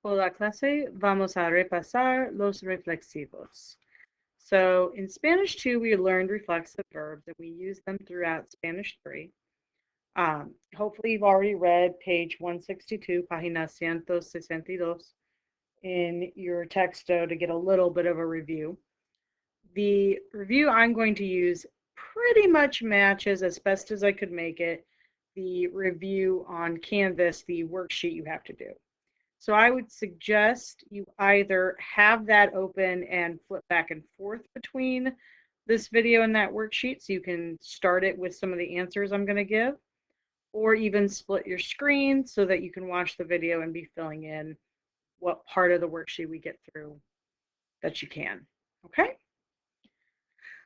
Hola clase, vamos a repasar los reflexivos. So in Spanish 2, we learned reflexive verbs and we use them throughout Spanish 3. Hopefully you've already read page 162, página 162 in your texto to get a little bit of a review. The review I'm going to use pretty much matches, as best as I could make it, the review on Canvas, the worksheet you have to do. So I would suggest you either have that open and flip back and forth between this video and that worksheet so you can start it with some of the answers I'm going to give, or even split your screen so that you can watch the video and be filling in what part of the worksheet we get through that you can. Okay?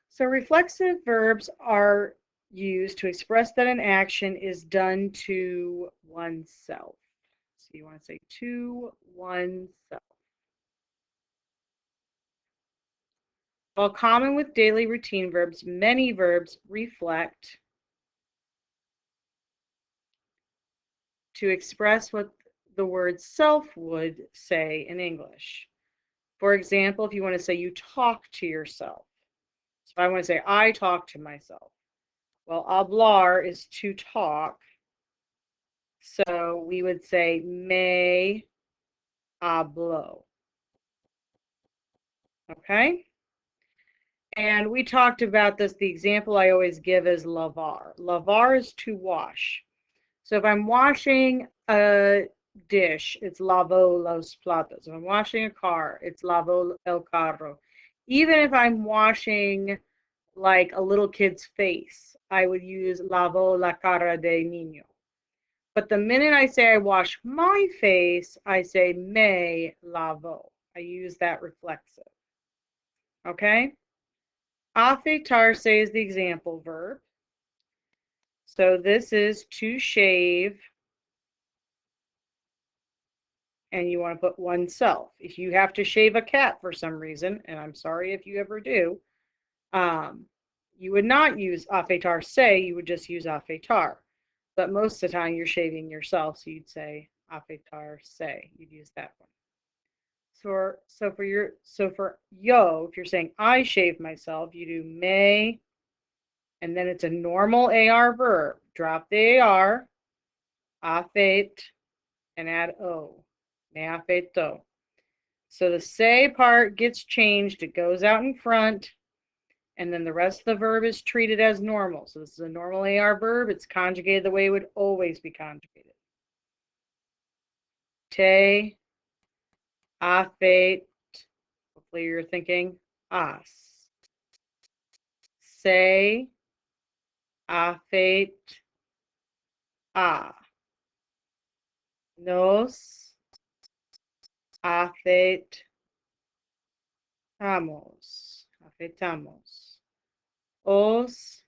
So reflexive verbs are used to express that an action is done to oneself. So you want to say to oneself. While common with daily routine verbs, many verbs reflect to express what the word self would say in English. For example, if you want to say you talk to yourself. So if I want to say I talk to myself. Well, hablar is to talk. So we would say me hablo. Okay? And we talked about this. The example I always give is lavar. Lavar is to wash. So if I'm washing a dish, it's lavo los platos. If I'm washing a car, it's lavo el carro. Even if I'm washing like a little kid's face, I would use lavo la cara de niño. But the minute I say I wash my face, I say me lavo. I use that reflexive. Okay? Afeitarse is the example verb. So this is to shave, and you want to put oneself. If you have to shave a cat for some reason, and I'm sorry if you ever do, you would not use afeitarse, you would just use afeitar. But most of the time you're shaving yourself, so you'd say afeitarse. You'd use that one. So for yo, if you're saying I shave myself, you do me, and then it's a normal AR verb. Drop the AR, afeit, and add o. Me afeito. So the say part gets changed. It goes out in front, and then the rest of the verb is treated as normal. So this is a normal AR verb. It's conjugated the way it would always be conjugated. Te afeit. Hopefully you're thinking as. Say afeit a. Nos afeitamos. Afeitamos. Os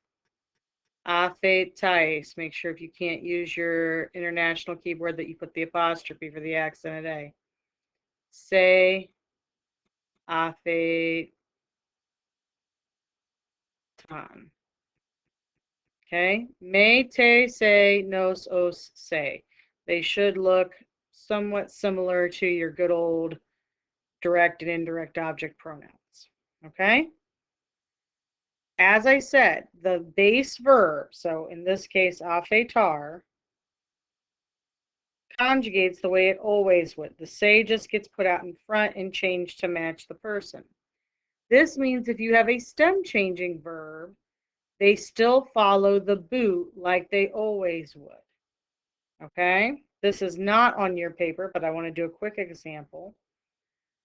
afeitais. Make sure if you can't use your international keyboard that you put the apostrophe for the accent A. Se afeitan. Okay. Me te se nos os se. They should look somewhat similar to your good old direct and indirect object pronouns. Okay. As I said, the base verb, so in this case, afeitar, conjugates the way it always would. The say just gets put out in front and changed to match the person. This means if you have a stem changing verb, they still follow the boot like they always would. Okay? This is not on your paper, but I want to do a quick example.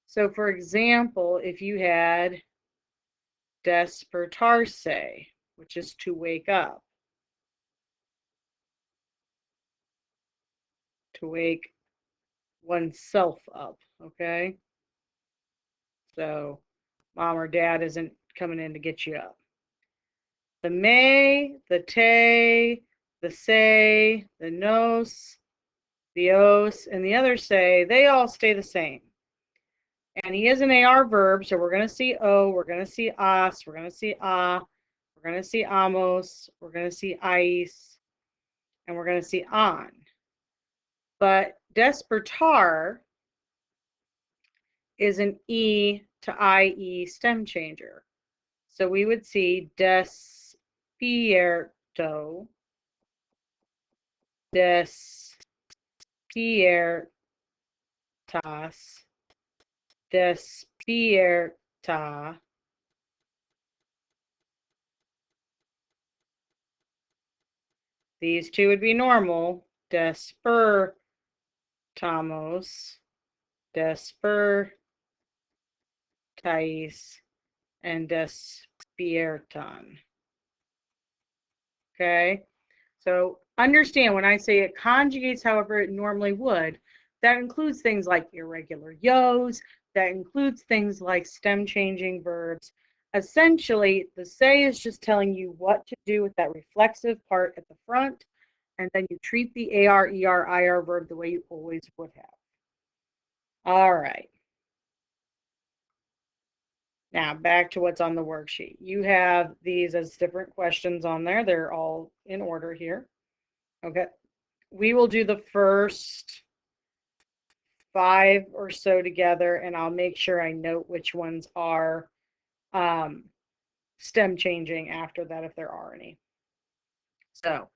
So for example, if you had despertarse, which is to wake up, to wake oneself up, okay? So mom or dad isn't coming in to get you up. The me, the te, the say, the nos, the os, and the other say, they all stay the same. And he is an AR verb, so we're going to see o, we're going to see as, we're going to see a, we're going to see amos, we're going to see ais, and we're going to see on. But despertar is an E to IE stem changer. So we would see despierto, despiertas, despierta. These two would be normal. Despertamos, despertais, and despiertan. Okay? So understand when I say it conjugates however it normally would, that includes things like irregular yos, that includes things like stem changing verbs. Essentially, the say is just telling you what to do with that reflexive part at the front, and then you treat the AR, ER, IR verb the way you always would have. All right. Now back to what's on the worksheet. You have these as different questions on there. They're all in order here. Okay. We will do the first 5 or so together, and I'll make sure I note which ones are stem changing after that if there are any. So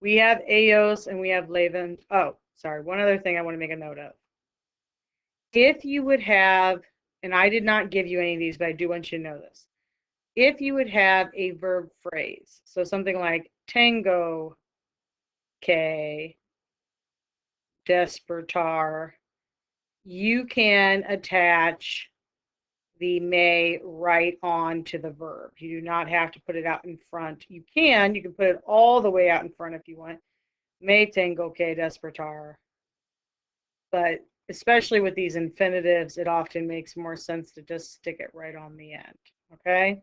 we have Eos and we have Levin. Oh, sorry. One other thing I want to make a note of. If you would have, and I did not give you any of these, but I do want you to know this. If you would have a verb phrase, so something like tengo que despertar, you can attach the may right on to the verb. You do not have to put it out in front. You can put it all the way out in front if you want. Me tengo que despertar. But especially with these infinitives, it often makes more sense to just stick it right on the end. Okay?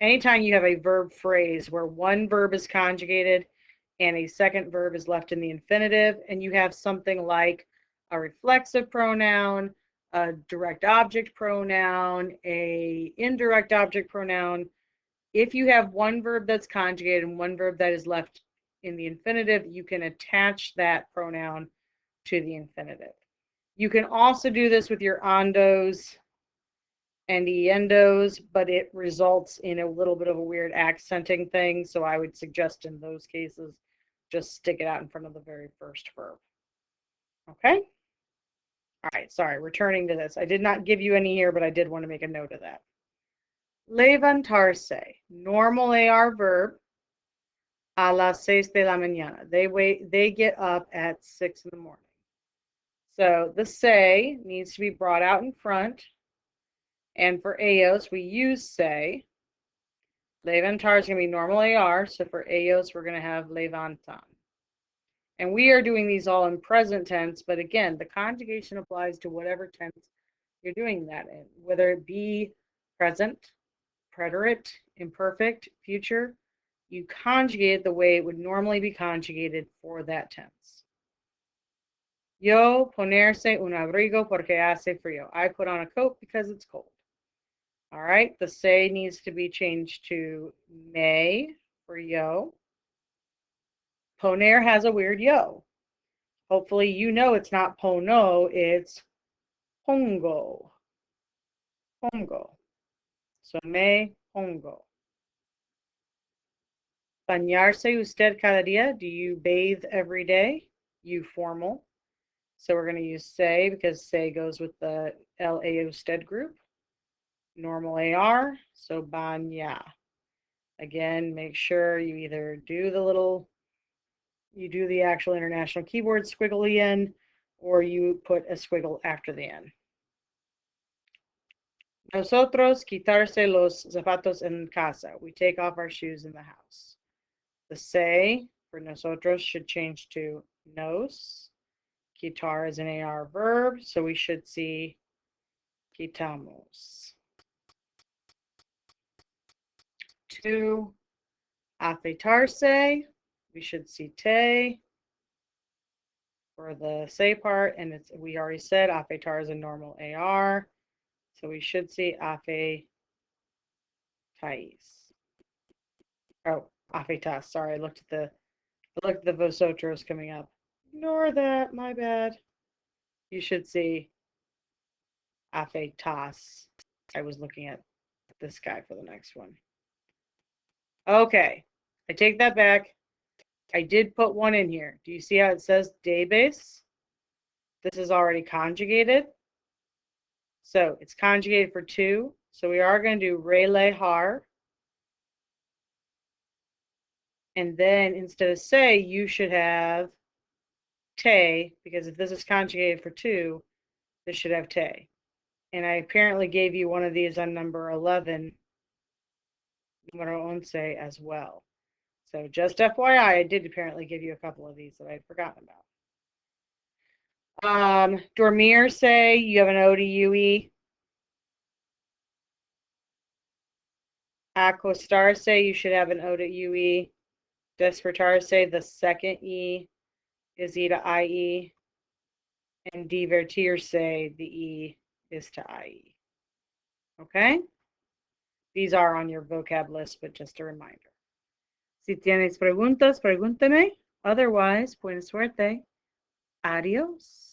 Anytime you have a verb phrase where one verb is conjugated and a second verb is left in the infinitive, and you have something like a reflexive pronoun, a direct object pronoun, a indirect object pronoun, if you have one verb that's conjugated and one verb that is left in the infinitive, you can attach that pronoun to the infinitive. You can also do this with your ondos and endos, but it results in a little bit of a weird accenting thing. So I would suggest in those cases, just stick it out in front of the very first verb. Okay? All right, sorry, returning to this. I did not give you any here, but I did want to make a note of that. Levantarse, normal AR verb, a las 6 de la mañana. They get up at 6 in the morning. So the say needs to be brought out in front. And for Eos, we use say. Levantar is going to be normal AR. So for Eos, we're going to have levantan. And we are doing these all in present tense. But again, the conjugation applies to whatever tense you're doing that in, whether it be present, preterite, imperfect, future. You conjugate it the way it would normally be conjugated for that tense. Yo ponerse un abrigo porque hace frío. I put on a coat because it's cold. All right, the say needs to be changed to may for yo. Poner has a weird yo. Hopefully you know it's not pono, it's pongo. Pongo. So me pongo. Bañarse usted cada día. Do you bathe every day? You formal. So we're going to use say because say goes with the LA usted group. Normal AR. So baña. Again, make sure you either do the actual international keyboard squiggly in, or you put a squiggle after the N. Nosotros quitarse los zapatos en casa. We take off our shoes in the house. The say for nosotros should change to nos. Quitar is an AR verb, so we should see quitamos. 2, afeitarse, we should see te for the say part, and we already said afeitar is a normal AR, so we should see afeitais. Oh, afeitas. Sorry, I looked at the vosotros coming up. Ignore that, my bad. You should see afeitas. I was looking at this guy for the next one. Okay, I take that back. I did put one in here. Do you see how it says debes? This is already conjugated. So it's conjugated for two. So we are going to do relejar. And then instead of say, you should have te, because if this is conjugated for two, this should have te. And I apparently gave you one of these on number 11, numero once, as well. So just FYI, I did apparently give you a couple of these that I'd forgotten about. Dormir, say, you have an O to UE. Acostar, say, you should have an O to UE. Despertar, say, the second E is E to IE. And divertir, say, the E is to IE. Okay? These are on your vocab list, but just a reminder. Si tienes preguntas, pregúntame. Otherwise, buena suerte. Adios.